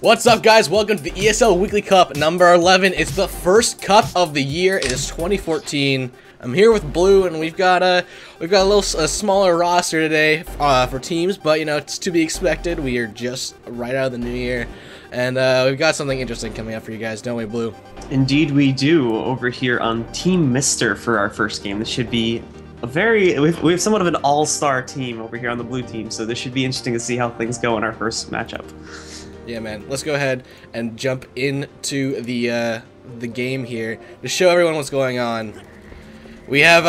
What's up, guys? Welcome to the ESL Weekly Cup number 11. It's the first cup of the year. It is 2014. I'm here with Blue, and we've got a smaller roster today for teams, but you know, it's to be expected. We are just right out of the new year, and we've got something interesting coming up for you guys, don't we, Blue? Indeed, we do. Over here on Team Mister for our first game. This should be a we have somewhat of an all-star team over here on the blue team, so this should be interesting to see how things go in our first matchup. Yeah, man. Let's go ahead and jump into the game here to show everyone what's going on. We have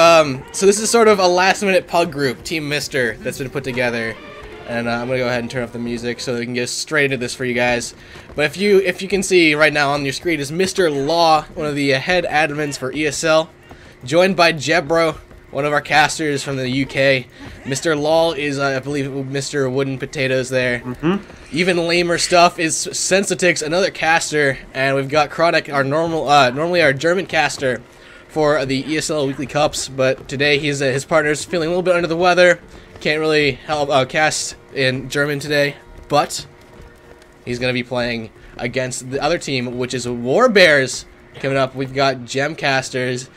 so this is sort of a last-minute pug group, Team Mister, that's been put together, and I'm gonna go ahead and turn off the music so we can get straight into this for you guys. But if you can see right now on your screen is Mr. Law, one of the head admins for ESL, joined by Jebro, one of our casters from the UK. Mr. Law is, I believe, Mr. Wooden Potatoes there. Even lamer stuff is Sensitix, another caster, and we've got Chronic, our normally our German caster for the ESL Weekly Cups, but today his partner's feeling a little bit under the weather. Can't really help cast in German today, but he's going to be playing against the other team, which is War Bears. Coming up, we've got Gem casters.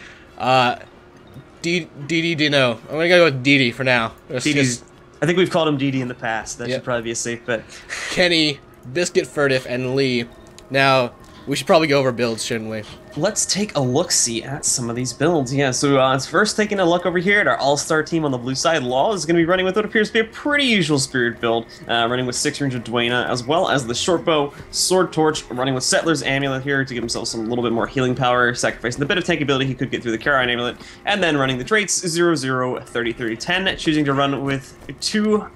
Dino. I'm gonna go with Didi for now. I think we've called him Didi in the past. That should probably be a safe bet. Kenny, Biscuit Furtif, and Lee. Now, we should probably go over builds, shouldn't we? Let's take a look-see at some of these builds. Yeah, so first taking a look over here at our all-star team on the blue side. Law is going to be running with what appears to be a pretty usual Spirit build, running with 6 range of Duena, as well as the short bow, sword torch, running with Settler's Amulet here to give himself some little bit more healing power, sacrificing the bit of tank ability he could get through the Carrion Amulet, and then running the traits 0, 0, 30, 30, 10, choosing to run with two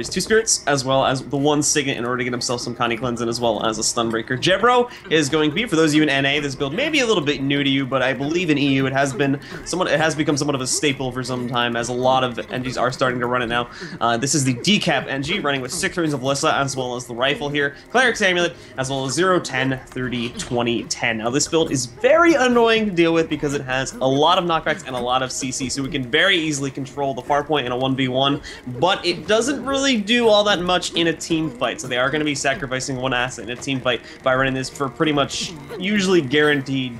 spirits, as well as the one signet in order to get himself some Connie Cleanse, as well as a Stunbreaker. Jebro is going to be, for those of you in NA, this build may be a little bit new to you, but I believe in EU it has become somewhat of a staple for some time, as a lot of NGs are starting to run it now. This is the decap NG, running with 6 rings of Lissa, as well as the rifle here, Cleric's Amulet, as well as 0, 10, 30, 20, 10. Now this build is very annoying to deal with because it has a lot of knockbacks and a lot of CC, so we can very easily control the far point in a 1v1, but it doesn't really do all that much in a team fight, so they are going to be sacrificing one asset in a team fight by running this for pretty much usually guaranteed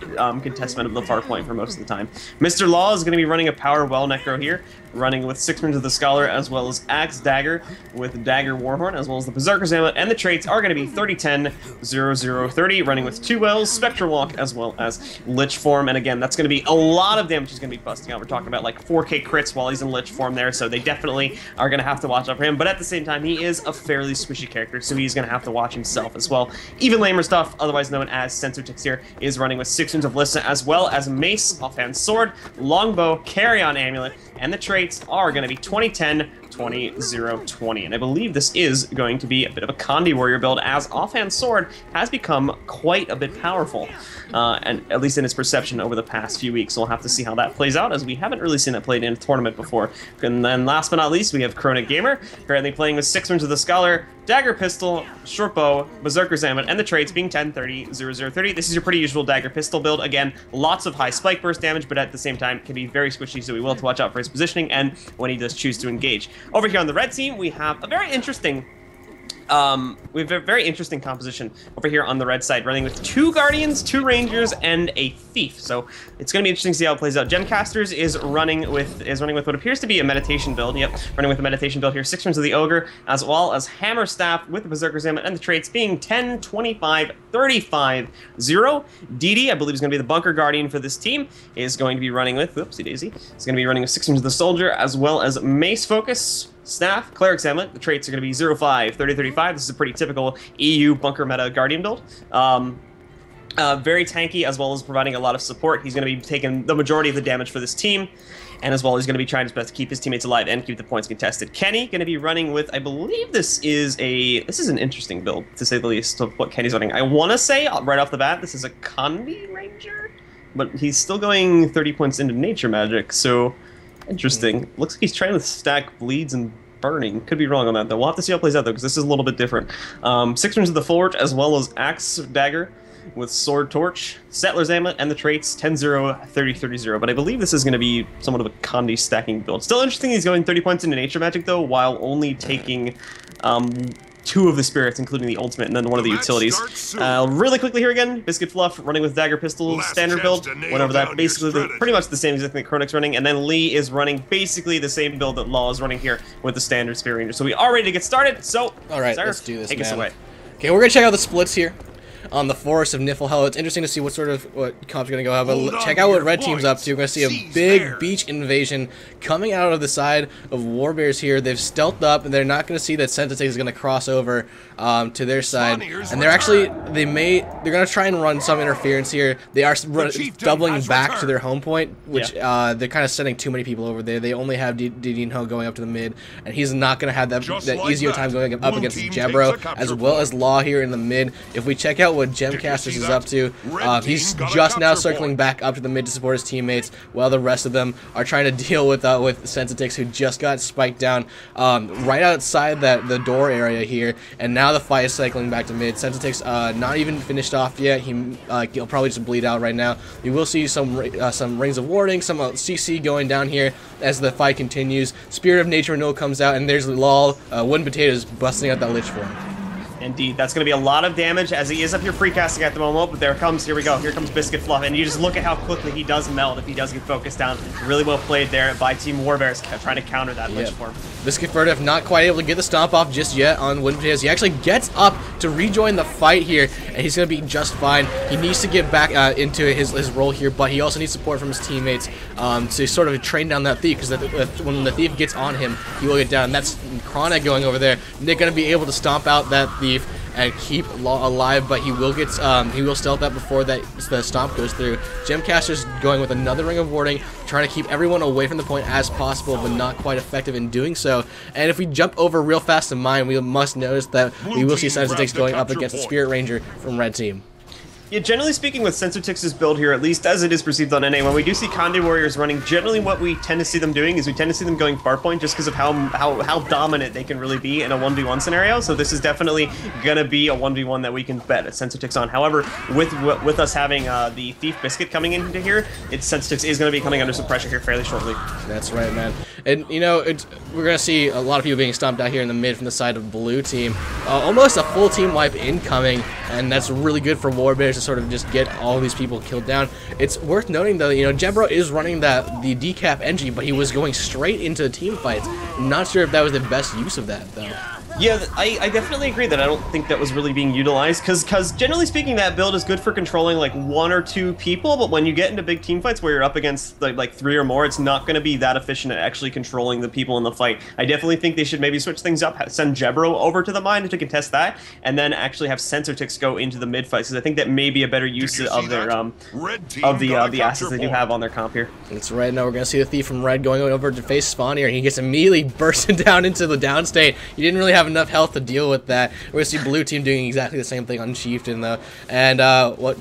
contestment of the far point for most of the time. Mr. Law is going to be running a Power Well Necro here, running with 6 rings of the Scholar, as well as Axe Dagger with Dagger Warhorn, as well as the Berserker's Amulet, and the traits are going to be 30, 10, 0, 0, 30, running with 2 Wells, Spectral Walk, as well as Lich Form, and again, that's going to be a lot of damage he's going to be busting out. We're talking about like 4k crits while he's in Lich Form there, so they definitely are going to have to watch out for him, but at the same time, he is a fairly squishy character, so he's going to have to watch himself as well. Even lamer stuff, otherwise known as Sensitix here, is running with 6 rings of Lissa, as well as Mace, Offhand Sword, Longbow, Carrion Amulet, and the traits are going to be 20, 10, 20, 0, 20. And I believe this is going to be a bit of a Condi Warrior build, as Offhand Sword has become quite a bit powerful, and at least in its perception over the past few weeks. So we'll have to see how that plays out, as we haven't really seen it played in a tournament before. And then last but not least, we have Chronic Gamer, currently playing with 6 rings of the Scholar, Dagger Pistol, Short Bow, Berserker's Amulet, and the traits being 10, 30, 0, 0, 30. This is your pretty usual Dagger Pistol build. Again, lots of high spike burst damage, but at the same time can be very squishy, so we will have to watch out for his positioning and when he does choose to engage. Over here on the red team, we have a very interesting composition over here on the red side, running with 2 Guardians, 2 Rangers, and a Thief. So it's going to be interesting to see how it plays out. Gemcasters is running with what appears to be a meditation build. Yep, running with a meditation build here. 6 rings of the Ogre, as well as Hammer Staff with the Berserker's Amulet, and the traits being 10, 25, 35, 0. Didi, I believe, is going to be the Bunker Guardian for this team, is going to be running with, whoopsie daisy, is going to be running with 6 rings of the Soldier, as well as Mace Focus, Staff, Cleric's Amulet. The traits are going to be 0, 5, 30, 35. This is a pretty typical EU bunker meta Guardian build. Very tanky, as well as providing a lot of support. He's going to be taking the majority of the damage for this team, and as well, he's going to be trying his best to keep his teammates alive and keep the points contested. Kenny going to be running with, I believe this is an interesting build, to say the least, of what Kenny's running. I want to say, right off the bat, this is a Condi Ranger, but he's still going 30 points into Nature Magic, so interesting. Looks like he's trying to stack Bleeds and Burning. Could be wrong on that, though. We'll have to see how it plays out, though, because this is a little bit different. 6 rings of the Forge, as well as Axe Dagger with Sword Torch, Settler's Amulet, and the traits 10, 0, 30, 30, 0. But I believe this is going to be somewhat of a Condi stacking build. Still interesting, he's going 30 points into Nature Magic, though, while only taking 2 of the spirits, including the ultimate, and then 1 of the utilities. Really quickly here again, Biscuit Fluff running with Dagger Pistol standard build. Went over that, basically pretty much the same exact thing that Chronix running, and then Lee is running basically the same build that Law is running here with the standard Spirit Ranger. So we are ready to get started, so alright, Sireph, let's do this, take us away. Okay, we're gonna check out the splits here on the Forest of Niflhel. It's interesting to see what comp's gonna go out, but check out what red team's up to. We're gonna see a big beach invasion coming out of the side of Warbears here. They've stealthed up, and they're not gonna see that Sentitix is gonna cross over to their side, and they're gonna try and run some interference here. They are doubling back to their home point, which they're kind of sending too many people over there. They only have Didinho going up to the mid, and he's not gonna have that easier time going up against Jebro, as well as Law here in the mid. If we check out what Gemcasters is up to, he's just now circling back up to the mid to support his teammates, while the rest of them are trying to deal with Sensitix, who just got spiked down right outside the door area here, and now the fight is cycling back to mid. Sensitix not even finished off yet. He'll probably just bleed out right now. You will see some Rings of Warding, some CC going down here as the fight continues. Spirit of Nature Renewal comes out, and there's Lol, Wooden Potatoes busting out that Lich form. Indeed, that's going to be a lot of damage as he is up here free casting at the moment, but here we go, here comes Biscuit Fluff, and you just look at how quickly he does melt if he does get focused down. Really well played there by Team Warbears, trying to counter that Lich form. Biscuit Furtive not quite able to get the stomp off just yet on Wooden Potatoes. He actually gets up to rejoin the fight here, and he's going to be just fine. He needs to get back into his role here, but he also needs support from his teammates to sort of train down that Thief, because when the Thief gets on him, he will get down. And that's Chronic going over there. Nick going to be able to stomp out that Thief and keep Law alive, but he will stealth up before the stomp goes through. Gemcaster's going with another Ring of Warding, trying to keep everyone away from the point as possible, but not quite effective in doing so. And if we jump over real fast to mine, we must notice that we will see Sensitix going up against the Spirit Ranger from red team. Yeah, generally speaking with Sensitix's build here, at least as it is perceived on NA, when we do see Conde Warriors running, generally what we tend to see them doing is we tend to see them going far point just because of how dominant they can really be in a 1v1 scenario. So this is definitely going to be a 1v1 that we can bet Sensitix on. However, with us having the Thief Biscuit coming into here, Sensitix is going to be coming under some pressure here fairly shortly. That's right, man. And, you know, we're going to see a lot of people being stomped out here in the mid from the side of blue team. Almost a full team wipe incoming, and that's really good for Warbears to sort of just get all these people killed down. It's worth noting though, you know, Jebro is running the decap engine, but he was going straight into the team fights. I'm not sure if that was the best use of that though. Yeah, I definitely agree that I don't think that was really being utilized, because generally speaking that build is good for controlling like 1 or 2 people, but when you get into big team fights where you're up against like 3 or more, it's not going to be that efficient at actually controlling the people in the fight. I definitely think they should maybe switch things up, send Jebro over to the mine to contest that, and then actually have Sensitix go into the mid fights, because I think that may be a better use of their the assets they do have on their comp here. That's right. Now we're going to see the Thief from red going over to face Spawn here, and he gets immediately bursted down into the down state. He didn't really have enough health to deal with that. We're going to see blue team doing exactly the same thing on Chieftain though. And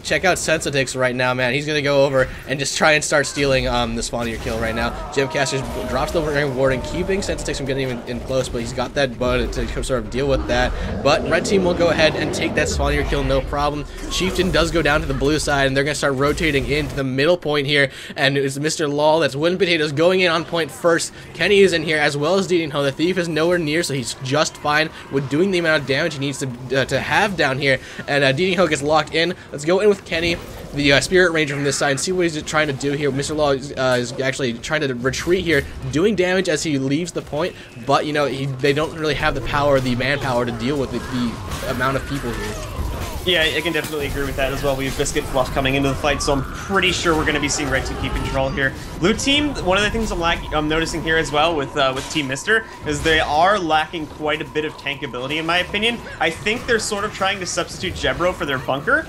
check out Sensitix right now, man. He's going to go over and just try and start stealing the Spawnier kill right now. Gemcasters drops the Ring of Warding, keeping Sensitix from getting in close, but he's got that bud to sort of deal with that. But red team will go ahead and take that Spawnier kill, no problem. Chieftain does go down to the blue side, and they're going to start rotating into the middle point here, and it's Mr. Lol, that's Wooden Potatoes going in on point first. Kenny is in here, as well as Didinho. The Thief is nowhere near, so he's just fine with doing the amount of damage he needs to have down here. And Didinho gets locked in. Let's go in with Kenny, the Spirit Ranger from this side, and see what he's trying to do here. Mr. Law is actually trying to retreat here, doing damage as he leaves the point, but you know, they don't really have the power, the manpower to deal with the amount of people here. Yeah, I can definitely agree with that as well. We have Biscuit Fluff coming into the fight, so I'm pretty sure we're going to be seeing red team keep control here. Blue team, one of the things I'm noticing here as well with Team Mister is they are lacking quite a bit of tankability in my opinion. I think they're sort of trying to substitute Jebro for their bunker.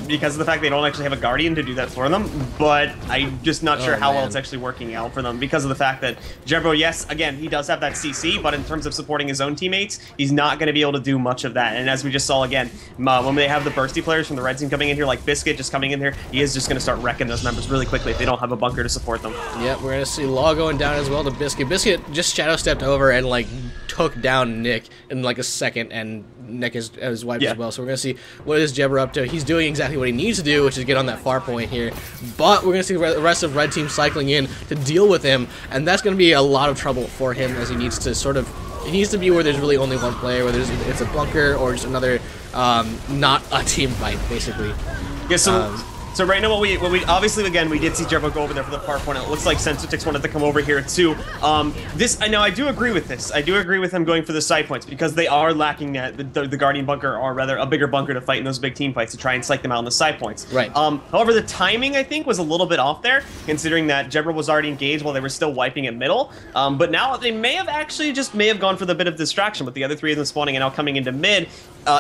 Because of the fact they don't actually have a Guardian to do that for them, but I'm just not sure how well it's actually working out for them because of the fact that Jebro, yes, again, he does have that CC, but in terms of supporting his own teammates, he's not going to be able to do much of that. And as we just saw again, when they have the bursty players from the red team coming in here, like Biscuit just coming in here, he is just going to start wrecking those members really quickly if they don't have a bunker to support them. Yeah, we're going to see Law going down as well to Biscuit. Biscuit just shadow stepped over and like took down Nick in like a second, and Nick is wiped as well. So we're going to see what is Jebro up to. He's doing exactly what he needs to do, which is get on that far point here. But we're going to see the rest of red team cycling in to deal with him, and that's going to be a lot of trouble for him as he needs to sort of it needs to be where there's really only one player, where it's a bunker or just another not a team fight, basically. Yeah, so right now, what we obviously, again, we did see Jebro go over there for the par point. It looks like Sensotix wanted to come over here too. I do agree with this. I do agree with him going for the side points because they are lacking the Guardian bunker, or rather a bigger bunker to fight in those big team fights to try and psych them out on the side points. Right. However, the timing, I think, was a little bit off there, considering that Jebro was already engaged while they were still wiping at middle. But now they may have gone for the bit of distraction with the other three of them spawning and now coming into mid.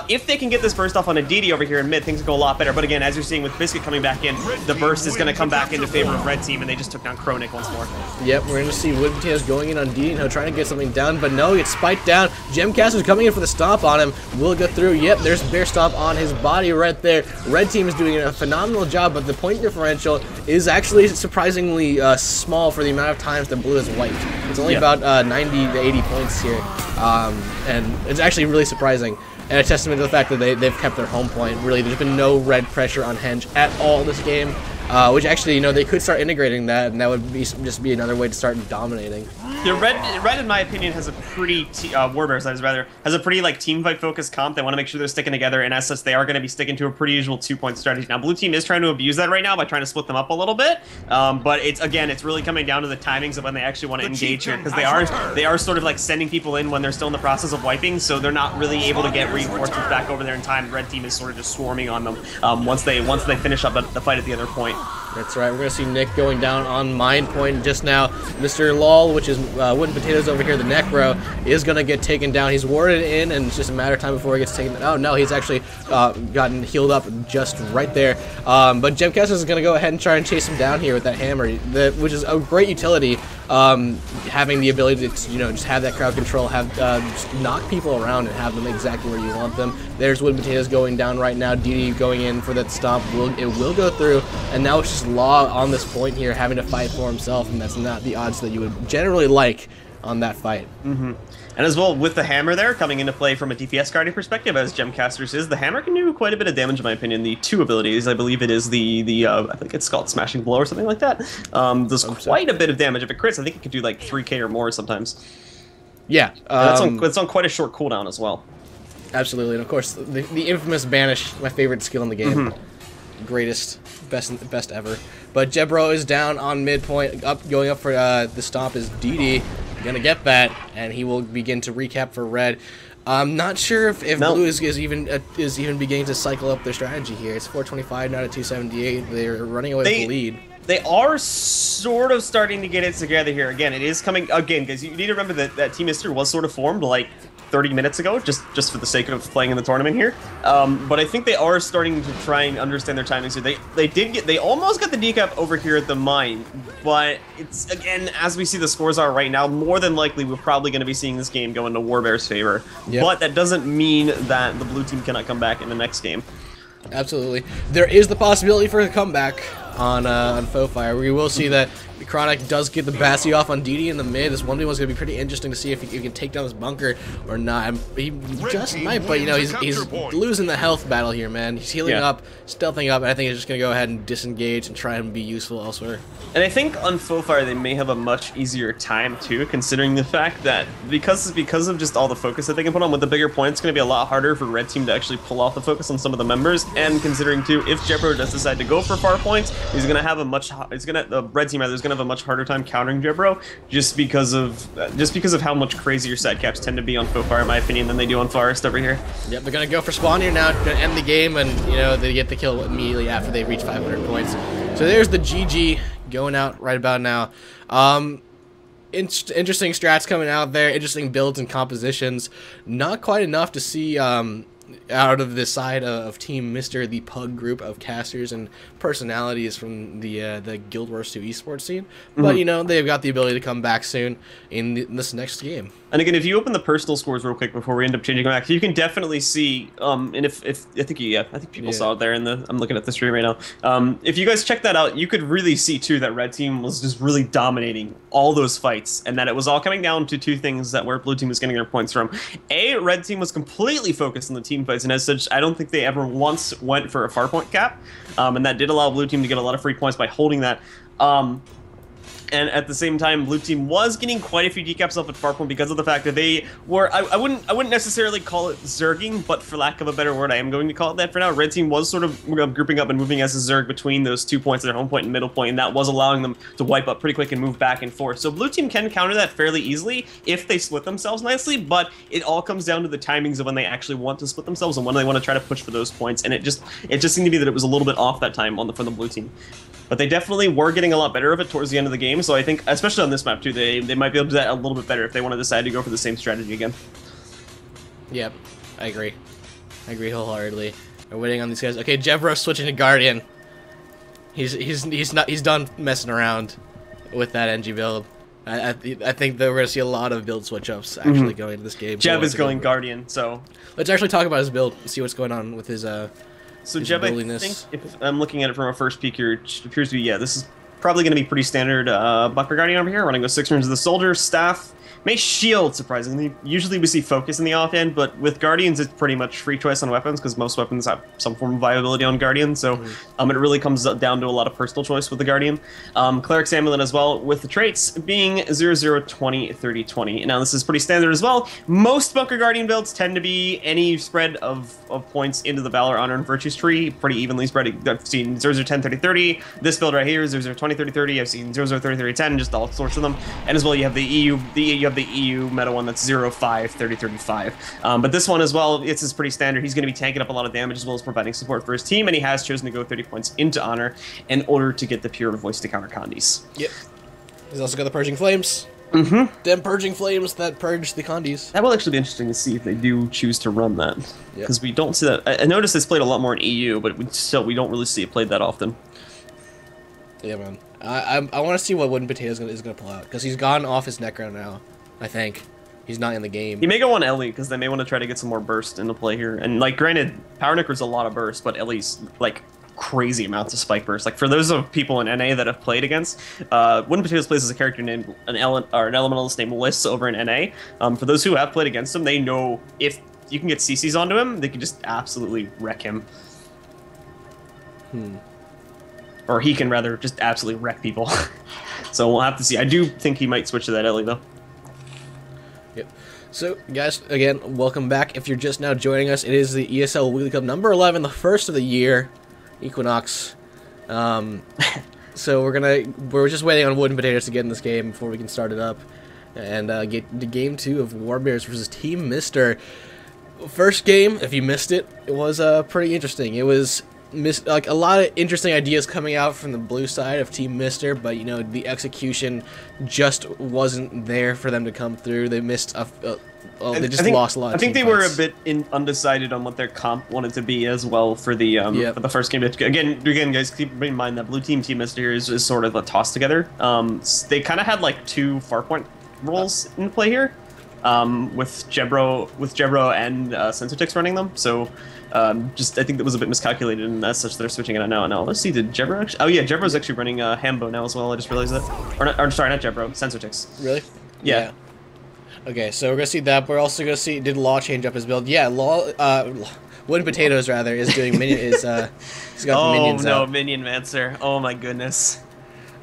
If they can get this burst off on a DD over here in mid, things go a lot better. But again, as you're seeing with Biscuit coming back in, the burst is going to come back into favor of red team, and they just took down Kronik once more. Yep, we're going to see Wood Potatoes going in on DD, trying to get something done, but no, he gets spiked down. Gemcaster's coming in for the stomp on him. Will go through. Yep, there's Bear Stomp on his body right there. Red team is doing a phenomenal job, but the point differential is actually surprisingly small for the amount of times that blue is wiped. It's only about 90 to 80 points here, and it's actually really surprising. And a testament to the fact that they've kept their home point. Really, there's been no red pressure on Henge at all this game, which actually, they could start integrating that, and that would just be another way to start dominating. Yeah, red, in my opinion, has a pretty Warbears, has a pretty like team fight focused comp. They want to make sure they're sticking together, and as such, they are going to be sticking to a pretty usual 2-point strategy. Now, blue team is trying to abuse that right now by trying to split them up a little bit, but it's really coming down to the timings of when they actually want to engage here, because they are sort of like sending people in when they're still in the process of wiping, so they're not really able to get reinforcements back over there in time. Red team is sort of just swarming on them once they finish up the fight at the other point. That's right. We're going to see Nick going down on mine point just now. Mr. Lol, which is Wooden Potatoes over here, the Necro, is going to get taken down. He's warded in, and it's just a matter of time before he gets taken. Oh, no, he's actually gotten healed up just right there. But Gemcast is going to go ahead and try and chase him down here with that hammer, which is a great utility. Having the ability to, just have that crowd control, just knock people around and have them exactly where you want them. There's Wooden Potatoes going down right now. DD going in for that stomp. It will go through, and now it's just Law on this point here, having to fight for himself, and that's not the odds that you would generally like on that fight. And as well, with the hammer there coming into play from a DPS guardian perspective, as Gemcasters is, the hammer can do quite a bit of damage in my opinion. The two abilities, I believe it is I think it's called Smashing Blow or something like that, does quite a bit of damage. If it crits, I think it could do like 3k or more sometimes. Yeah, it's on quite a short cooldown as well. Absolutely, and of course, the infamous Banish, my favorite skill in the game. Greatest, best ever. But Jebro is down on midpoint, going up for the stomp is DD. Gonna get that, and he will begin to recap for red. I'm not sure if blue is even beginning to cycle up their strategy here. It's 425 now to 278. They're running away with the lead. They are sort of starting to get it together here. Again, it is coming again, because you need to remember that Team Mister was sort of formed like 30 minutes ago, just for the sake of playing in the tournament here. But I think they are starting to try and understand their timings here. They almost got the decap over here at the mine, but it's, again, as we see the scores are right now, more than likely we're probably going to be seeing this game go into Warbear's favor. Yep. But that doesn't mean that the blue team cannot come back in the next game. Absolutely. There is the possibility for a comeback on Fofire. We will see that Chronic does get the Bassi off on DD in the mid. This 1v1 is going to be pretty interesting to see if he can take down this bunker or not. He just might, but he's losing the health battle here, man. He's healing up, stealthing up, and I think he's just going to go ahead and disengage and try and be useful elsewhere. And I think on Fofire they may have a much easier time too, considering the fact that because of just all the focus that they can put on with the bigger point, it's going to be a lot harder for Red Team to actually pull off the focus on some of the members. And considering too, if Jebro does decide to go for far points, he's going to have the Red Team rather is going to have a much harder time countering Jebro, just because of how much crazier set caps tend to be on Fofire, in my opinion, than they do on Forest over here. Yep, they're gonna go for spawn here now, gonna end the game, and they get the kill immediately after they reach 500 points. So there's the GG going out right about now. Interesting strats coming out there, interesting builds and compositions. Not quite enough to see out of the side of Team Mr. the Pug group of casters and personalities from the Guild Wars 2 esports scene. But, they've got the ability to come back soon in this next game. And again, if you open the personal scores real quick before we end up changing back, you can definitely see, and if I think people saw it there I'm looking at the stream right now. If you guys check that out, you could really see too that Red Team was just really dominating all those fights, and that it was all coming down to two things that where Blue Team was getting their points from. A, Red Team was completely focused on the team fights, and as such, I don't think they ever once went for a far point cap, and that did allow Blue Team to get a lot of free points by holding that. And at the same time, blue team was getting quite a few decaps off at Farpoint because of the fact that they were, I wouldn't necessarily call it zerging, but for lack of a better word, I am going to call it that for now. Red team was sort of grouping up and moving as a zerg between those 2 points, their home point and middle point, and that was allowing them to wipe up pretty quick and move back and forth. So blue team can counter that fairly easily if they split themselves nicely, but it all comes down to the timings of when they actually want to split themselves and when they want to try to push for those points, and it just seemed to be that it was a little bit off that time from the blue team. But they definitely were getting a lot better of it towards the end of the game, so I think, especially on this map too, they might be able to do that a little bit better if they want to decide to go for the same strategy again. Yep, I agree. I agree wholeheartedly. We're waiting on these guys. Okay, Jebro switching to Guardian. He's done messing around with that NG build. I think that we're gonna see a lot of build switch ups actually going into this game. Jeb is going Guardian, so let's actually talk about his build and see what's going on with his So Jeb, I think, if I'm looking at it from a first peek here, it appears to be, yeah, this is probably going to be pretty standard Buckler Guardian over here, running with 6 runes of the Soldier, Staff, May Shield, surprisingly. Usually we see Focus in the offhand, but with Guardians it's pretty much free choice on weapons, because most weapons have some form of viability on Guardian, so it really comes down to a lot of personal choice with the Guardian. Cleric's Amulet as well, with the traits being 0, 0, 20, 30, 20. Now this is pretty standard as well. Most Bunker Guardian builds tend to be any spread of points into the Valor, Honor, and Virtues tree, pretty evenly spread. I've seen 0, 0, 10, 30, 30. This build right here, 0, 0, 20, 30, 30. I've seen 0, 0, 30, 30, 10, just all sorts of them. And as well, you have the EU meta one that's 0, 5, 30, 35. But this one as well, it's pretty standard. He's going to be tanking up a lot of damage as well as providing support for his team, and he has chosen to go 30 points into Honor in order to get the pure voice to counter Condis. Yep. He's also got the Purging Flames. Them Purging Flames that purge the Condis. That will actually be interesting to see if they do choose to run that. Because we don't see that. I noticed it's played a lot more in EU, but we don't really see it played that often. Yeah, man. I want to see what Wooden Potato is going to pull out, because he's gone off his Necro now, I think. He's not in the game. He may go on Ellie, because they may want to try to get some more burst into play here. And, like, granted, Power Necro's a lot of burst, but Ellie's, like, crazy amounts of spike burst. Like, for those of people in NA that have played against, Wooden Potatoes plays as a character named an elementalist named Liss over in NA. For those who have played against him, they know if you can get CCs onto him, they can just absolutely wreck him. Or he can rather just absolutely wreck people. So we'll have to see. I do think he might switch to that Ellie though. Yep. So, guys, again, welcome back. If you're just now joining us, it is the ESL Weekly Cup number 11, the first of the year, Equinox. So we're just waiting on Wooden Potatoes to get in this game before we can start it up and get to game 2 of Warbears versus Team Mister. First game, if you missed it, it was pretty interesting. It was like a lot of interesting ideas coming out from the blue side of Team Mister, but you know the execution just wasn't there for them to come through. They missed they just lost a lot. I think they were a bit undecided on what their comp wanted to be as well for the for the first game. Again, guys, keep in mind that blue team Team Mister here is sort of a toss together. They kind of had like 2 Farpoint roles in play here, with Jebro and Sensotix running them. So. I think that was a bit miscalculated, and as such, they're switching it out now. Let's see, did Jebro actually? Oh yeah, Jebro's actually running Hambo now as well. I just realized that. Sorry, not Jebro, Sensotix. Really? Yeah. Okay, so we're gonna see that. We're also gonna see, did Law change up his build? Yeah, Law, Wooden Potatoes rather is doing minion. He's got the minions out. Minion Mancer. Oh my goodness.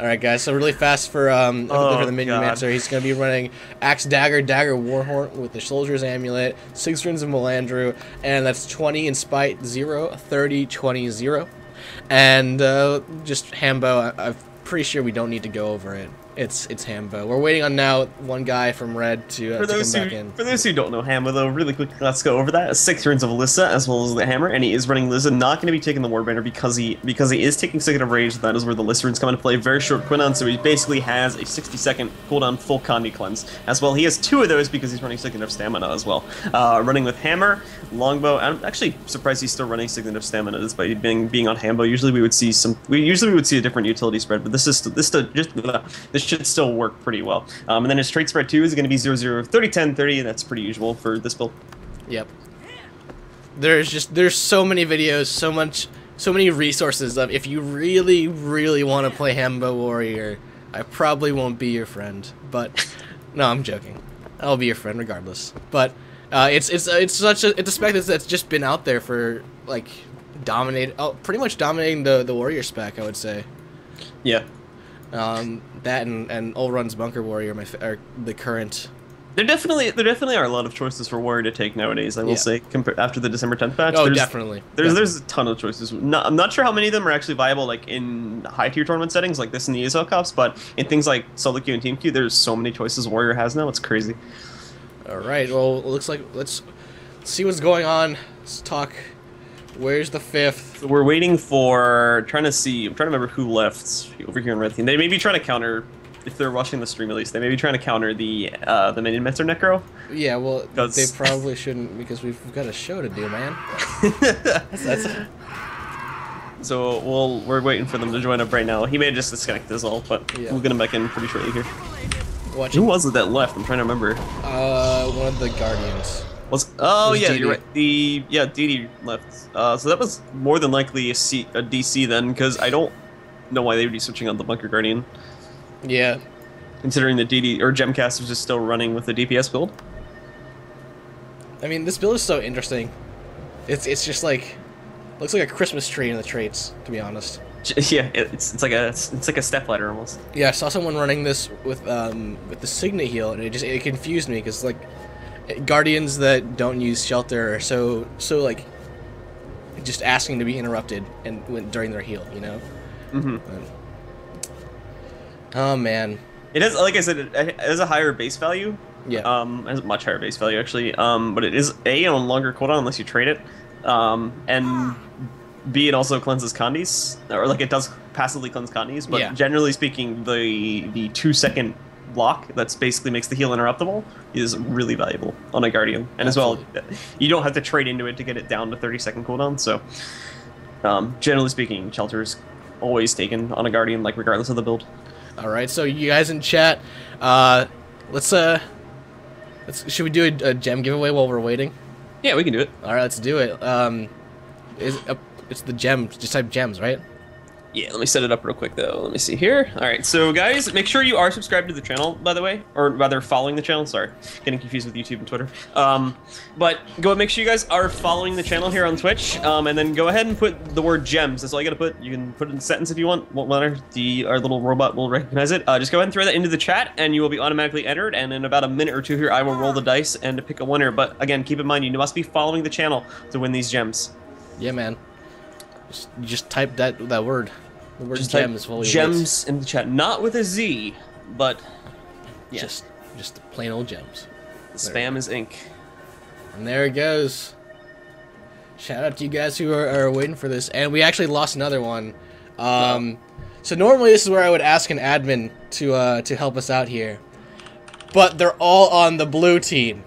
Alright guys, so really fast for the Minion Mancer, he's going to be running Axe Dagger, Dagger Warhorn with the Soldier's Amulet, 6 runes of Melandru, and that's 20 in Spite, 0, 30, 20, 0. And just Hambo, I'm pretty sure we don't need to go over it. It's Hambo. We're waiting on now one guy from Red to come back in. For those who don't know Hambo, though, really quickly, let's go over that. 6 runes of Alyssa as well as the Hammer, and he is running Alyssa, not going to be taking the Warbanner because he is taking Signet of Rage. That is where the Alyssa runes come into play. Very short cooldown, so he basically has a 60-second cooldown full Condi cleanse. As well, he has 2 of those because he's running Signet of Stamina as well. Running with Hammer, Longbow. I'm actually surprised he's still running Signet of Stamina despite being on Hambo. Usually we would see a different utility spread, but this should still work pretty well. And then his trait spread 2 is going to be 0, 0, 30, 10, 30, and that's pretty usual for this build. Yep. There's so many videos, so many resources of if you really, really want to play Hambo Warrior, I probably won't be your friend. But no, I'm joking. I'll be your friend regardless. But it's a spec that's just been out there for like pretty much dominating the Warrior spec, I would say. Yeah. That and Ol Run's Bunker Warrior are the current. There definitely are a lot of choices for Warrior to take nowadays. I will say, after the December 10th patch. Oh, definitely. There's a ton of choices. I'm not sure how many of them are actually viable, like in high tier tournament settings like this in the ESL Cups, but in things like solo queue and team queue, there's so many choices Warrior has now. It's crazy. All right. Well, it looks like let's see what's going on. Let's talk. Where's the 5th? We're waiting for I'm trying to remember who left over here in red team. They may be trying to counter. If they're watching the stream at least, they may be trying to counter the minion Mets or Necro. Yeah, well, they probably shouldn't because we've got a show to do, man. So we're waiting for them to join up right now. He may just disconnect us all, but we'll get him back in pretty shortly here. Who was it that left? I'm trying to remember. One of the Guardians. Yeah, you're right. DD left. So that was more than likely a DC then, because I don't know why they would be switching on the Bunker Guardian. Yeah. Considering the DD or Gemcast was just still running with the DPS build. I mean, this build is so interesting. It's just like looks like a Christmas tree in the traits, to be honest. Yeah, it's like a step ladder almost. Yeah, I saw someone running this with the Signet heal, and it confused me because like Guardians that don't use shelter are so like just asking to be interrupted and during their heal, you know. Oh man, it has, like I said, it has a higher base value. Yeah. It has a much higher base value actually. But it is on longer cooldown unless you trade it. And B, it also cleanses Kandis, or like it does passively cleanse Kandis. But generally speaking, the 2-second block that's basically makes the heal interruptible is really valuable on a Guardian. And Absolutely. As well, you don't have to trade into it to get it down to 30-second cooldown. So generally speaking, shelter's always taken on a Guardian, like regardless of the build. All right, so you guys in chat, should we do a gem giveaway while we're waiting? Yeah, we can do it. All right, let's do it. It's the gems. Just type gems, right? Yeah, let me set it up real quick, though. Let me see here. All right, so guys, make sure you are subscribed to the channel, by the way. Or rather, following the channel. Sorry, getting confused with YouTube and Twitter. But make sure you guys are following the channel here on Twitch. And then go ahead and put the word gems. That's all you got to put. You can put it in a sentence if you want. Won't matter. Our little robot will recognize it. Just go ahead and throw that into the chat, and you will be automatically entered. And in about a minute or two here, I will roll the dice and to pick a winner. But again, keep in mind, you must be following the channel to win these gems. Yeah, man. Just type that word. The word just gems. Gems in the chat, not with a Z, but yeah. just plain old gems. The spam is ink. And there it goes. Shout out to you guys who are waiting for this. And we actually lost another one. So normally this is where I would ask an admin to help us out here, but they're all on the blue team.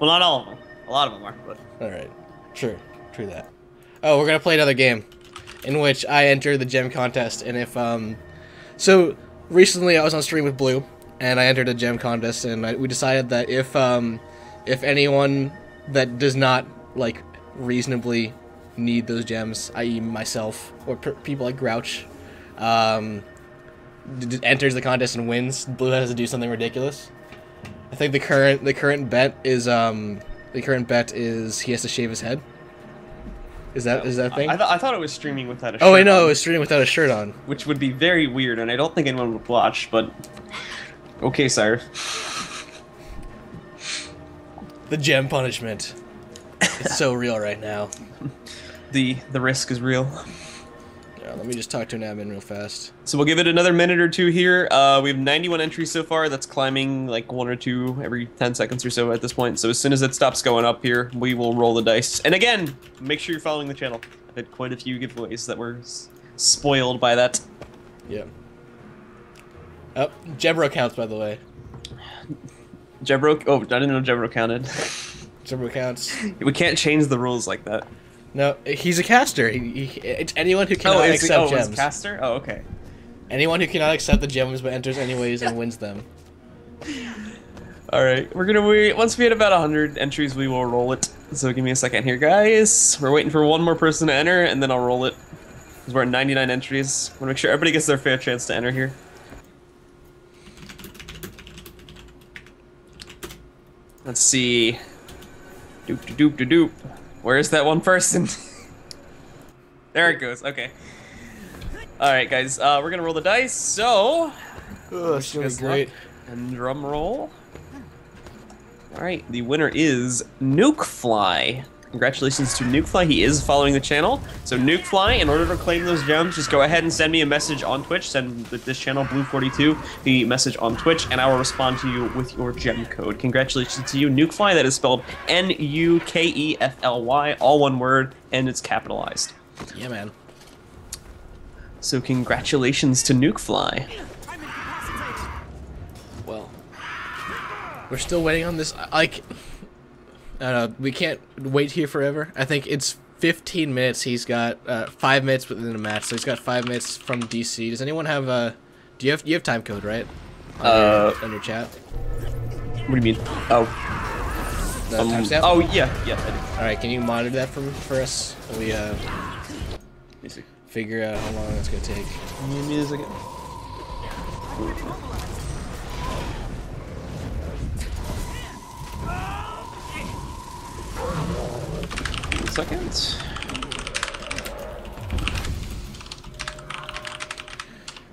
Well, not all of them. A lot of them are. But all right, true that. Oh, we're gonna play another game in which I enter the gem contest, and if so recently I was on stream with Blue, and I entered a gem contest, and we decided that if anyone that does not like reasonably need those gems, i.e. myself or people like Grouch, enters the contest and wins, Blue has to do something ridiculous. I think the current bet is he has to shave his head. Is that a thing? I thought it was streaming without a shirt. Oh, I know, it was streaming without a shirt on. Which would be very weird, and I don't think anyone would watch, but... Okay, sire. The gem punishment. It's so real right now. The risk is real. Yeah, let me just talk to an admin real fast. So we'll give it another minute or two here. We have 91 entries so far. That's climbing like 1 or 2 every 10 seconds or so at this point. So as soon as it stops going up here, we will roll the dice. And again, make sure you're following the channel. I've had quite a few giveaways that were spoiled by that. Yeah. Oh, Jebro counts, by the way. Jebro? Oh, I didn't know Jebro counted. Jebro counts. We can't change the rules like that. No, he's a caster. It's anyone who cannot accept gems. He's a caster? Oh, okay. Anyone who cannot accept the gems but enters anyways and wins them. Alright, we're gonna wait. Once we hit about 100 entries, we will roll it. So give me a second here, guys. We're waiting for one more person to enter, and then I'll roll it. Because we're at 99 entries. I want to make sure everybody gets their fair chance to enter here. Let's see. Doop. Where's that one person? There it goes, okay. All right, guys, we're gonna roll the dice. So, It's gonna be great. and drum roll. All right, the winner is Nukefly. Congratulations to Nukefly. He is following the channel. So Nukefly, in order to claim those gems, just go ahead and send me a message on Twitch. Send this channel, Blue42, the message on Twitch, and I will respond to you with your gem code. Congratulations to you, Nukefly. That is spelled Nukefly, all one word, and it's capitalized. Yeah, man. So congratulations to Nukefly. Well, we're still waiting on this. Like, I don't know. We can't wait here forever. I think it's 15 minutes. He's got 5 minutes within a match, so he's got 5 minutes from DC. Does anyone have do you have time code, right? On your chat. What do you mean? Oh. Timestamp? Oh yeah, I do. All right, can you monitor that for us? We Let me see. figure out how long it's gonna take. Music. 1 second.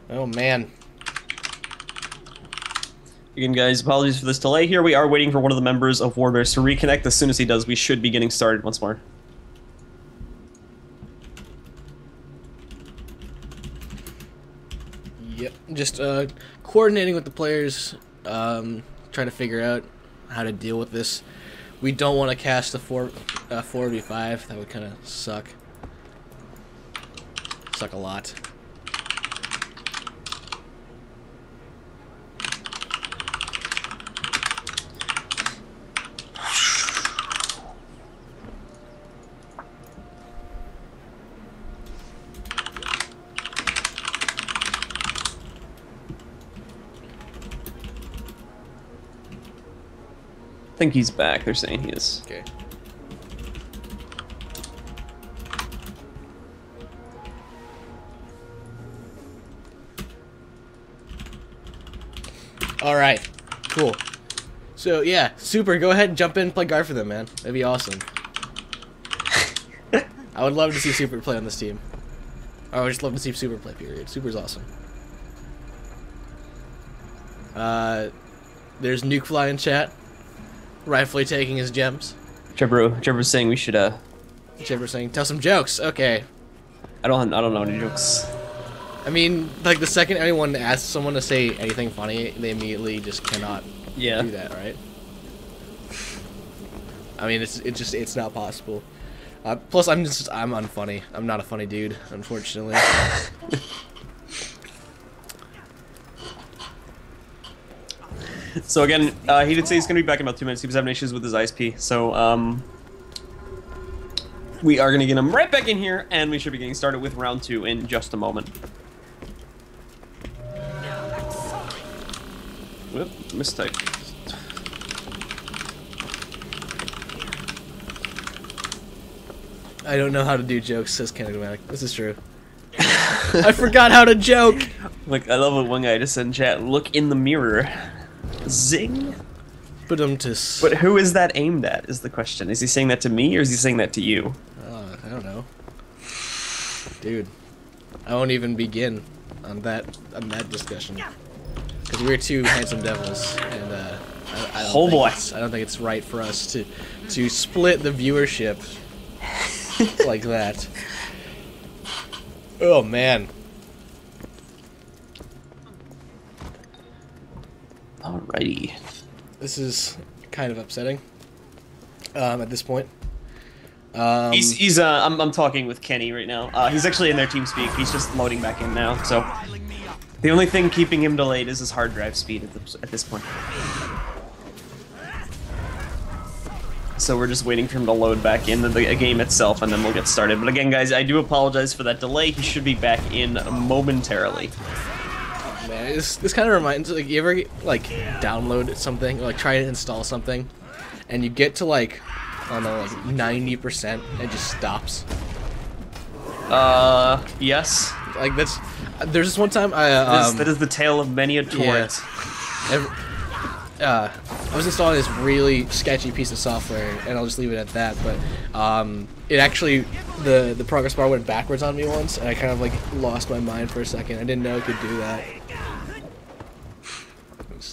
Oh man. Again, guys, apologies for this delay here. We are waiting for one of the members of Warbears to reconnect. As soon as he does, we should be getting started once more. Yep. Just coordinating with the players, trying to figure out how to deal with this. We don't want to cast the 4v5. That would kind of suck. Suck a lot. I think he's back. They're saying he is. Okay. All right. Cool. So yeah, Super, go ahead and jump in and play guard for them, man. That'd be awesome. I would love to see Super play on this team. I would just love to see Super play, period. Super's awesome. There's Nukefly in chat. Rightfully taking his gems. Trevor's saying we should Trevor saying, tell some jokes. Okay. I don't know any jokes. I mean, like the second anyone asks someone to say anything funny, they immediately just cannot do that, right? I mean, it's not possible. Plus, I'm unfunny. I'm not a funny dude, unfortunately. So again, he did say he's going to be back in about 2 minutes. He was having issues with his ISP. So we are going to get him right back in here, and we should be getting started with round 2 in just a moment. Whoop, mistake. I don't know how to do jokes, says Canadatic. This is true. I forgot how to joke! Like, I love what one guy just said in chat. Look in the mirror. Zing. But who is that aimed at, is the question. Is he saying that to me, or is he saying that to you? I don't know. Dude. I won't even begin on that discussion. Because we're two handsome devils, and I don't think it's right for us to split the viewership like that. Oh man. Alrighty. This is kind of upsetting. At this point. I'm talking with Kenny right now. He's actually in their TeamSpeak. He's just loading back in now. So the only thing keeping him delayed is his hard drive speed at this point. So we're just waiting for him to load back into the game itself, and then we'll get started. But again, guys, I do apologize for that delay. He should be back in momentarily. Man, this kind of reminds, like, you ever like download something, or like try to install something, and you get to like, I don't know, like 90% and it just stops. Yes. Like there's this one time that is the tale of many a torrent. Yeah. I was installing this really sketchy piece of software, and I'll just leave it at that. But it actually, the progress bar went backwards on me once, and I kind of like lost my mind for a second. I didn't know it could do that.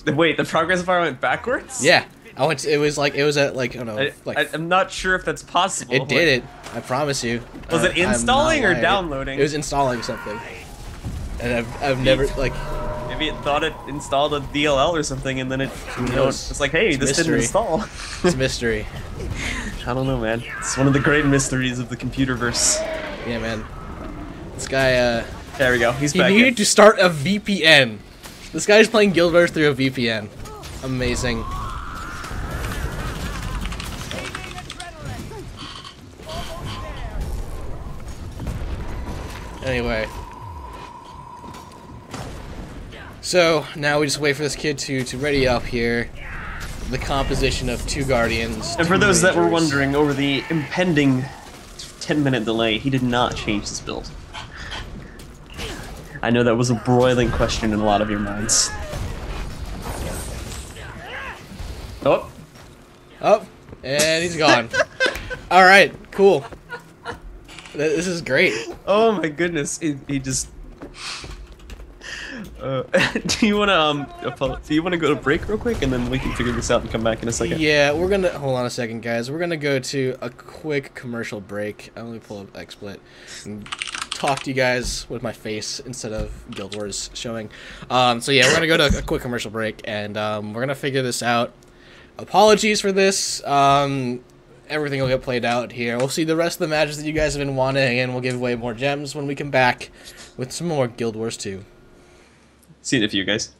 Wait, the progress bar went backwards? Yeah, I went. It was at like I don't know. I'm not sure if that's possible. It did it. I promise you. Was it installing or downloading? It was installing something, and I've never like. Maybe it thought it installed a DLL or something, and then it, it's like, hey, this didn't install. It's a mystery. I don't know, man. It's one of the great mysteries of the computerverse. Yeah, man. This guy, There we go. He's back. He needed to start a VPN. This guy's playing Guild Wars through a VPN. Amazing. Anyway. So, now we just wait for this kid to ready up here. The composition of 2 Guardians. And for those that were wondering, over the impending 10-minute delay, he did not change his build. I know that was a broiling question in a lot of your minds. Oh. Oh, and he's gone. Alright, cool. This is great. Oh my goodness, he just... do you wanna go to break real quick, and then we can figure this out and come back in a second? Yeah, we're gonna hold on a second, guys. We're gonna go to a quick commercial break. Let me pull up XSplit and talk to you guys with my face instead of Guild Wars showing. So yeah, we're gonna go to a quick commercial break, and we're gonna figure this out. Apologies for this. Everything will get played out here. We'll see the rest of the matches that you guys have been wanting, and we'll give away more gems when we come back with some more Guild Wars 2. See it if you guys.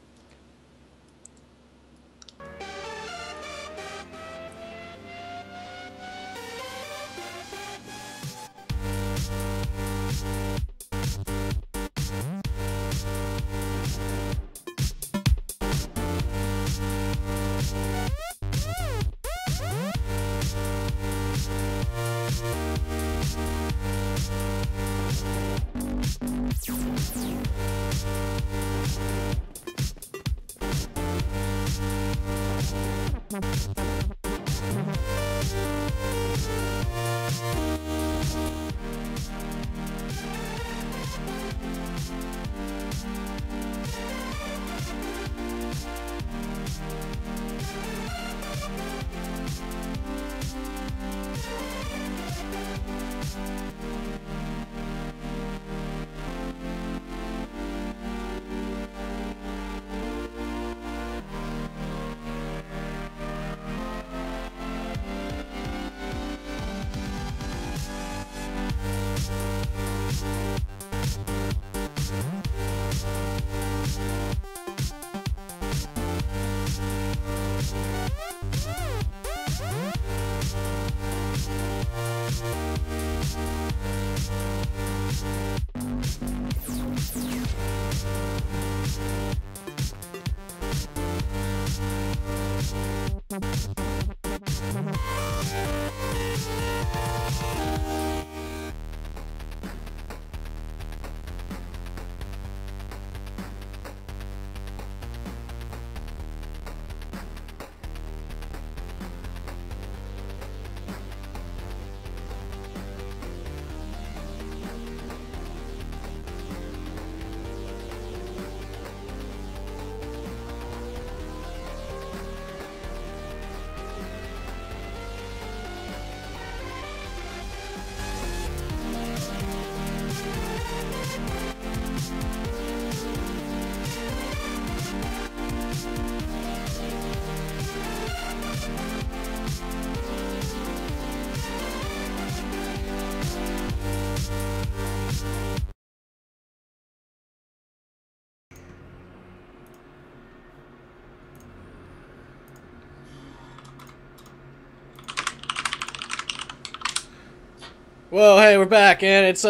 Whoa, hey, we're back, and it's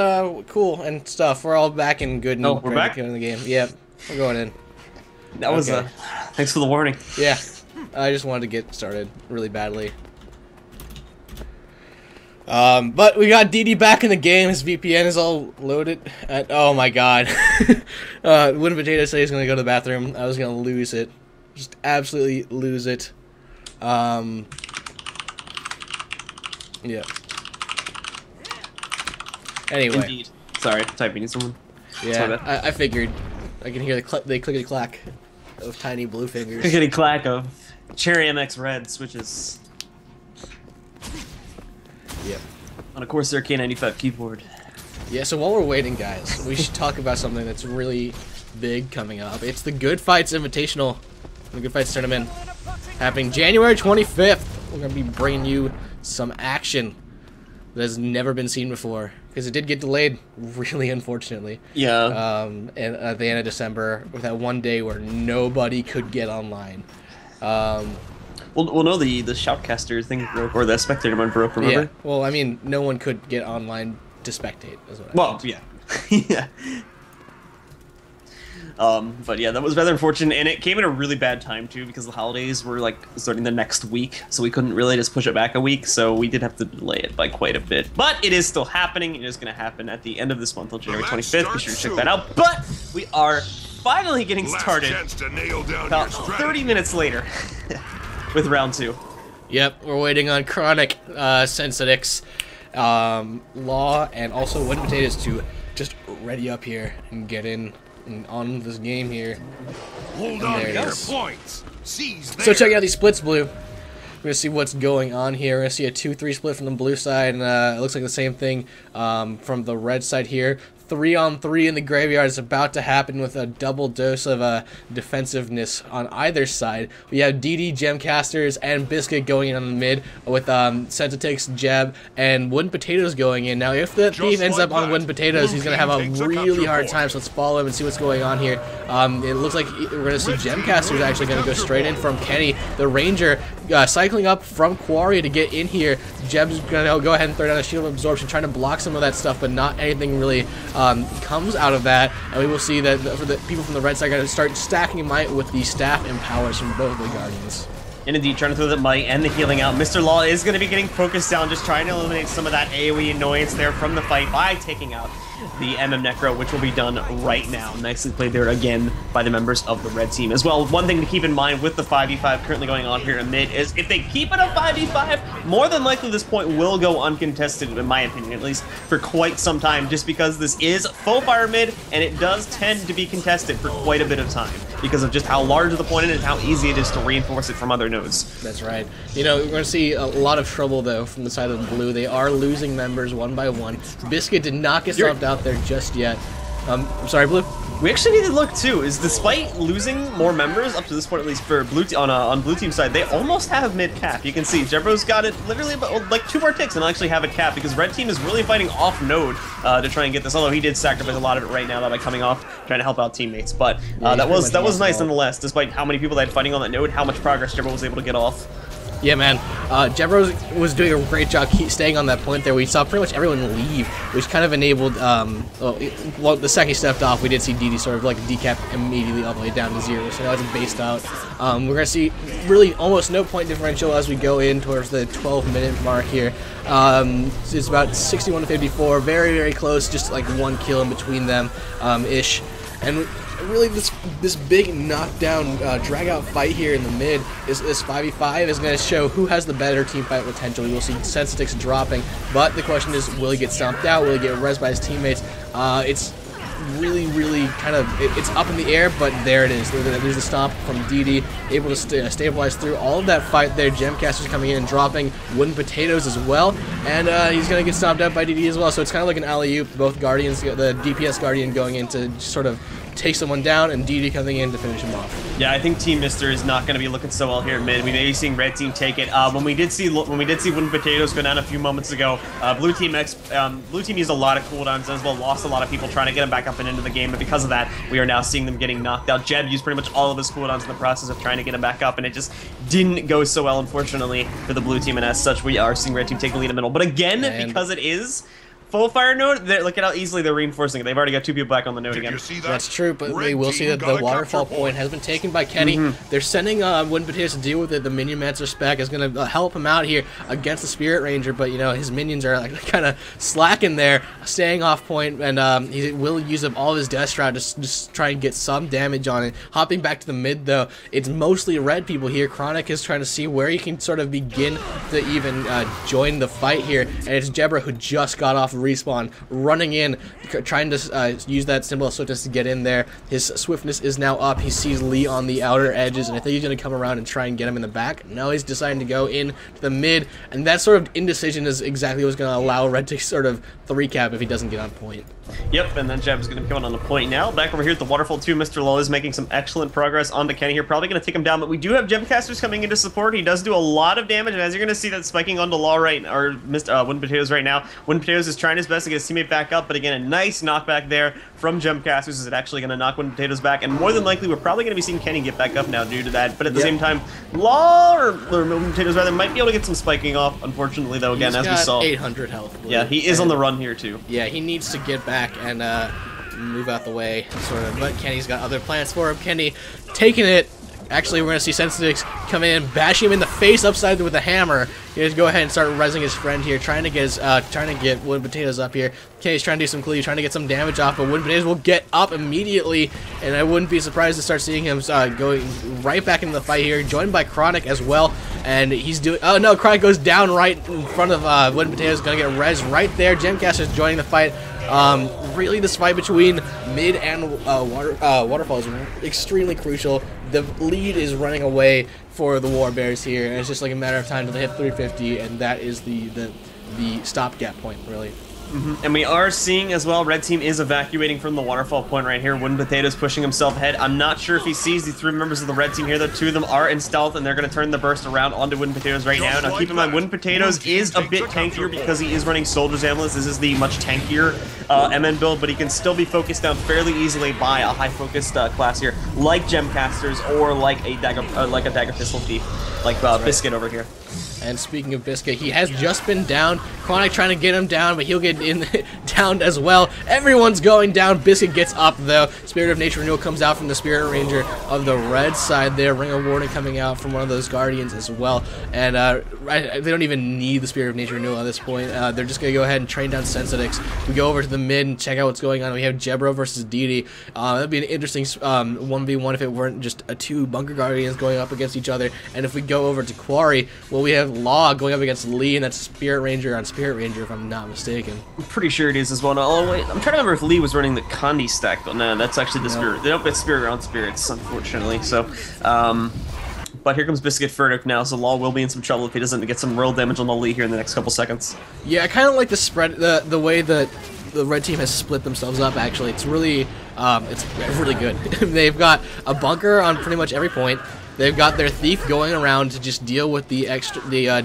cool and stuff. We're all back and good and we're back in the game. Yep, we're going in. That was thanks for the warning. Yeah, I just wanted to get started really badly. But we got DD back in the game. His VPN is all loaded. Oh my god. Wooden Potato said he's gonna go to the bathroom. I was gonna lose it. Just absolutely lose it. Yeah. Anyway. Indeed. Sorry, typing to someone. Yeah, I figured. I can hear the clickety clack of tiny blue fingers. Clickety clack of Cherry MX Red switches. Yep. On a Corsair K95 keyboard. Yeah, so while we're waiting, guys, we should talk about something that's really big coming up. It's the Good Fights Invitational, the Good Fights Tournament, happening January 25th. We're going to be bringing you some action that has never been seen before, because it did get delayed, really unfortunately. Yeah. And at the end of December, with that one day where nobody could get online. Well, no, the Shoutcaster thing broke, or the spectator one broke, remember? Yeah, well, I mean, no one could get online to spectate, is what I Well, meant. yeah. Yeah. But yeah, that was rather unfortunate, and it came at a really bad time too, because the holidays were like starting the next week, so we couldn't really just push it back a week, so we did have to delay it by quite a bit. But it is still happening. It is going to happen at the end of this month, on January 25th. Be sure to check that out. But we are finally getting started about 30 minutes later with round 2. Yep, we're waiting on Chronic, Sensidix, Law, and also Wooden Potatoes to just ready up here and get in and on this game here. Hold on to your points. So check out these splits, blue. We're gonna see what's going on here. We're gonna see a 2-3 split from the blue side, and it looks like the same thing from the red side here. 3-on-3 in the graveyard is about to happen with a double dose of defensiveness on either side. We have DD, Gemcasters, and Biscuit going in on the mid with Sensitix, Jeb, and Wooden Potatoes going in. Now, if the Thief ends up on Wooden Potatoes, he's going to have a really hard time, so let's follow him and see what's going on here. It looks like we're going to see Gemcasters actually going to go straight in from Kenny, the Ranger, cycling up from Quarry to get in here. Jeb's going to go ahead and throw down a Shield of Absorption, trying to block some of that stuff, but not anything really comes out of that, and we will see that for the people from the red side are going to start stacking might with the staff and powers from both the Guardians. And indeed, trying to throw the might and the healing out. Mr. Law is going to be getting focused down, just trying to eliminate some of that AoE annoyance there from the fight by taking out the MM Necro, which will be done right now. Nicely played there again by the members of the red team as well. One thing to keep in mind with the 5v5 currently going on here in mid is if they keep it a 5v5, more than likely this point will go uncontested, in my opinion, at least for quite some time, just because this is faux fire mid, and it does tend to be contested for quite a bit of time because of just how large the point is and how easy it is to reinforce it from other nodes. That's right. You know, we're going to see a lot of trouble, though, from the side of the blue. They are losing members one by one. Biscuit did not get stomped out there just yet. I'm sorry, blue? We actually need to look too, is despite losing more members, up to this point at least for blue on blue team side, they almost have mid cap. You can see Jebro's got it literally about, like 2 more ticks and actually have it cap, because red team is really fighting off node to try and get this, although he did sacrifice a lot of it right now by coming off, trying to help out teammates. But that was nice nonetheless, despite how many people they had fighting on that node, how much progress Jebro was able to get off. Yeah, man. Jebro was doing a great job staying on that point there. We saw pretty much everyone leave, which kind of enabled, well, the second he stepped off, we did see DD sort of like decap immediately all the way down to 0, so now it's based out. We're going to see really almost no point differential as we go in towards the 12-minute mark here. It's about 61 to 54, very, very close, just like 1 kill in between them, ish. And really, this big knockdown, drag-out fight here in the mid, this 5v5 is going to show who has the better team fight potential. We will see Sensitix dropping, but the question is, will he get stomped out? Will he get rezzed by his teammates? It's really, really kind of, it's up in the air, but there it is. There's the stomp from DD, able to stabilize through all of that fight there. Gemcaster's coming in and dropping Wooden Potatoes as well, and he's going to get stomped out by DD as well, so it's kind of like an alley-oop. Both Guardians, the DPS Guardian going in to sort of take someone down, and DD coming in to finish him off. Yeah, I think Team Mister is not going to be looking so well here in mid. We may be seeing red team take it. When we did see Wooden Potatoes go down a few moments ago, blue team used a lot of cooldowns as well, lost a lot of people trying to get them back up and into the game, but because of that, we are now seeing them getting knocked out. Jeb used pretty much all of his cooldowns in the process of trying to get him back up, and it just didn't go so well, unfortunately, for the blue team, and as such, we are seeing red team take the lead in the middle. But again, because it is full fire node, look at how easily they're reinforcing it. They've already got 2 people back on the node again. You see that? That's true, but Red we will see team that got the a waterfall capture point has been taken by Kenny. They're sending Wooden Potatoes to deal with it. The Minion Mancer spec is going to help him out here against the Spirit Ranger, but, you know, his minions are like kind of slacking there, staying off point, and he will use up all of his Death Shroud to just try and get some damage on it. Hopping back to the mid, though, it's mostly red people here. Chronic is trying to see where he can sort of begin to even join the fight here, and it's Jebra who just got off respawn, running in, trying to use that symbol of swiftness to get in there. His swiftness is now up. He sees Lee on the outer edges, and I think he's going to come around and try and get him in the back. No, he's deciding to go in to the mid, and that sort of indecision is exactly what's going to allow Red to sort of 3-cap if he doesn't get on point. Yep, and then Jeb's going to be coming on the point now. Back over here at the Waterfall 2, Mr. Lull is making some excellent progress onto Kenny here. Probably going to take him down, but we do have Gemcasters coming into support. He does do a lot of damage, and as you're going to see that spiking onto Law right, or Wooden Potatoes right now. Wooden Potatoes is trying his best to get his teammate back up, but again, a nice knockback there from Gemcasters. Is it actually going to knock Wooden Potatoes back? And more than likely, we're probably going to be seeing Kenny get back up now due to that. But at the same time, Law, or Wooden Potatoes rather, might be able to get some spiking off. Unfortunately, though, again, as we saw, 800 health. Yeah, he is on the run here too. Yeah, he needs to get back and move out the way, sort of. But Kenny's got other plans for him. Kenny taking it. Actually, we're going to see Sensitix come in, bashing him in the face upside with a hammer. He just go ahead and start rezzing his friend here, trying to get Wooden Potatoes up here. Kenny's trying to do some cleave, trying to get some damage off, but Wooden Potatoes will get up immediately, and I wouldn't be surprised to start seeing him going right back into the fight here, joined by Chronic as well, and he's doing... Oh no, Chronic goes down right in front of Wooden Potatoes, going to get res right there. Gemcaster's joining the fight. Really, this fight between mid and Waterfall is extremely crucial. The lead is running away for the War Bears here, and it's just like a matter of time until they hit 350, and that is the stopgap point, really. And we are seeing as well, Red Team is evacuating from the Waterfall point right here. Wooden Potatoes pushing himself ahead. I'm not sure if he sees the 3 members of the Red Team here, though. 2 of them are in stealth, and they're going to turn the burst around onto Wooden Potatoes right now. Now, keep in mind, Wooden Potatoes is a bit tankier because he is running Soldier's Ambulance. This is the much tankier MN build, but he can still be focused down fairly easily by a high-focused class here, like Gemcasters or like a Dagger Pistol Thief, like Biscuit over here. And speaking of Biscuit, he has just been down. Chronic trying to get him down, but he'll get downed as well. Everyone's going down. Biscuit gets up, though. Spirit of Nature Renewal comes out from the Spirit Ranger of the red side there. Ring of Warning coming out from one of those Guardians as well. And they don't even need the Spirit of Nature Renewal at this point. They're just going to go ahead and train down Sensitix. We go over to the mid and check out what's going on. We have Jebra versus Didi. That'd be an interesting 1v1 if it weren't just 2 Bunker Guardians going up against each other. And if we go over to Quarry, well, we have Law going up against Lee, and that's Spirit Ranger on Spirit Ranger, if I'm not mistaken. I'm pretty sure it is as well. Oh, wait, I'm trying to remember if Lee was running the Condi stack, but no, that's actually the Spirit. They don't get Spirit on Spirits, unfortunately. So, but here comes Biscuit Furtick now, so Law will be in some trouble if he doesn't get some real damage on the Lee here in the next couple seconds. Yeah, I kind of like the spread, the way that the Red Team has split themselves up. Actually, it's really good. They've got a bunker on pretty much every point. They've got their Thief going around to just deal with the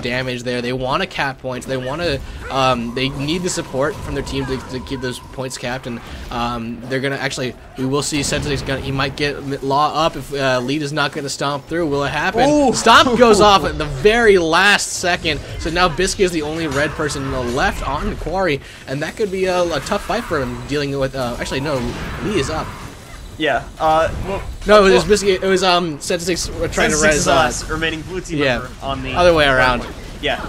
damage there. They want to cap points. They want to. They need the support from their team to keep those points capped, and they're gonna actually. We will see Sensitix. He might get Law up if Lead is not gonna stomp through. Will it happen? Ooh. Stomp goes off at the very last second. So now Biscuit is the only red person left on the Quarry, and that could be a tough fight for him dealing with. Actually, no, Lee is up. Yeah. Well, no, it was Biscuit. It was Sensitix trying to res. The last remaining blue team member on the other way around. Yeah.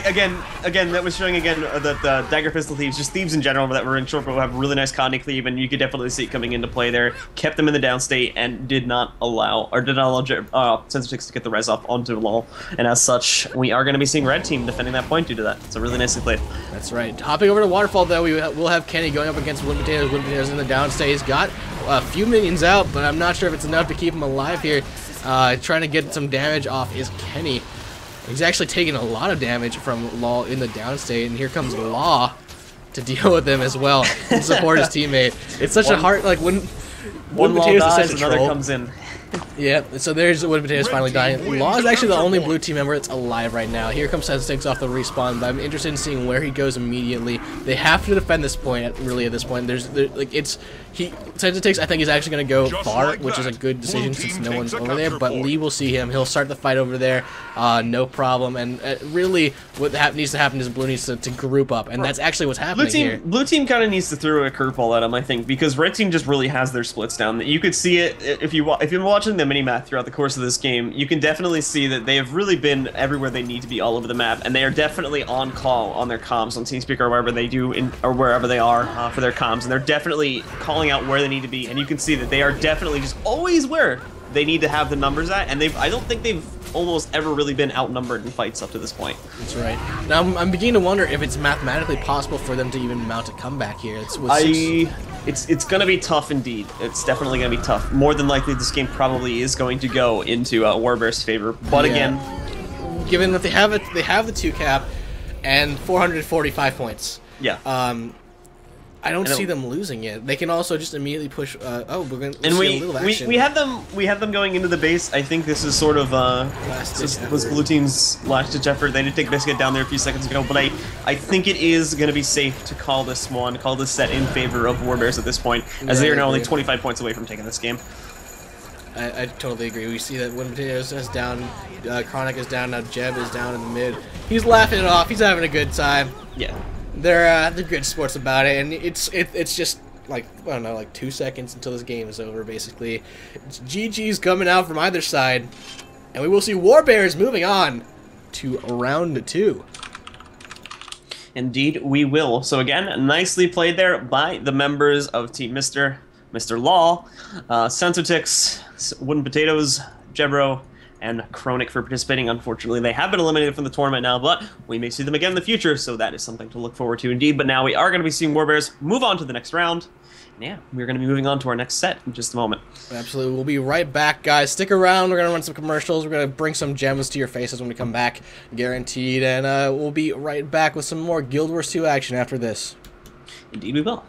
Again, that was showing again that the Dagger Pistol Thieves, just thieves in general that were in short, but have really nice Condi cleave, and you could definitely see it coming into play there. Kept them in the down state and did not allow Sensitix to get the res off onto Lol. And as such, we are going to be seeing Red Team defending that point due to that. So really nicely played. That's right. Hopping over to Waterfall, though, we'll have Kenny going up against Wooden Potatoes. Wooden Potatoes in the down state. He's got a few minions out, but I'm not sure if it's enough to keep him alive here. Trying to get some damage off is Kenny. He's actually taking a lot of damage from Law in the downstate, and here comes Law to deal with him as well and support his teammate. It's such a hard, like, when one Law Potatoes dies, is such a another troll. comes in. Yep, so there's Wooden Potatoes finally dying. Law is actually the only blue team member that's alive right now. Here comes Sensitics off the respawn, but I'm interested in seeing where he goes immediately. They have to defend this point, really, at this point. Sensitics, I think, is actually going to go far, which is a good decision since no one's over there, but Lee will see him. He'll start the fight over there, no problem, and really what needs to happen is blue needs to group up, and that's actually what's happening here. Blue team kind of needs to throw a curveball at him, I think, because red team just really has their splits down. You could see it if you've been watching the mini-map throughout the course of this game. You can definitely see that they have really been everywhere they need to be all over the map, and they are definitely on call on their comms, on TeamSpeak or wherever they do, or wherever they are for their comms, and they're definitely calling out where they need to be, and you can see that they are definitely just always where they need to have the numbers at, and I don't think they've almost ever really been outnumbered in fights up to this point. That's right. Now I'm beginning to wonder if it's mathematically possible for them to even mount a comeback here. It's going to be tough indeed. It's definitely going to be tough. More than likely, this game probably is going to go into Warbear's favor. But again, given that they have the 2 cap and 445 points. Yeah. I don't see them losing it. They can also just immediately push. We're going to see a little action. we have them going into the base. I think this is sort of this was blue team's last ditch effort. They did take Biscuit down there a few seconds ago, but I think it is going to be safe to call this set in favor of Warbears at this point, as they are now only 25 points away from taking this game. I totally agree. We see that Wooden Potatoes is down, Chronic is down, now Jeb is down in the mid. He's laughing it off. He's having a good time. Yeah. They're good sports about it, and it's just like, I don't know, like 2 seconds until this game is over, basically. It's GG's coming out from either side, and we will see Warbears moving on to round 2. Indeed, we will. So again, nicely played there by the members of Team Mr. Law, Sensotix, Wooden Potatoes, Jebro, and Chronic for participating. Unfortunately, they have been eliminated from the tournament now, but we may see them again in the future, so that is something to look forward to indeed. But now we are going to be seeing Warbears move on to the next round. And yeah, we're going to be moving on to our next set in just a moment. Absolutely. We'll be right back, guys. Stick around. We're going to run some commercials. We're going to bring some gems to your faces when we come back, guaranteed. And we'll be right back with some more Guild Wars 2 action after this. Indeed we will.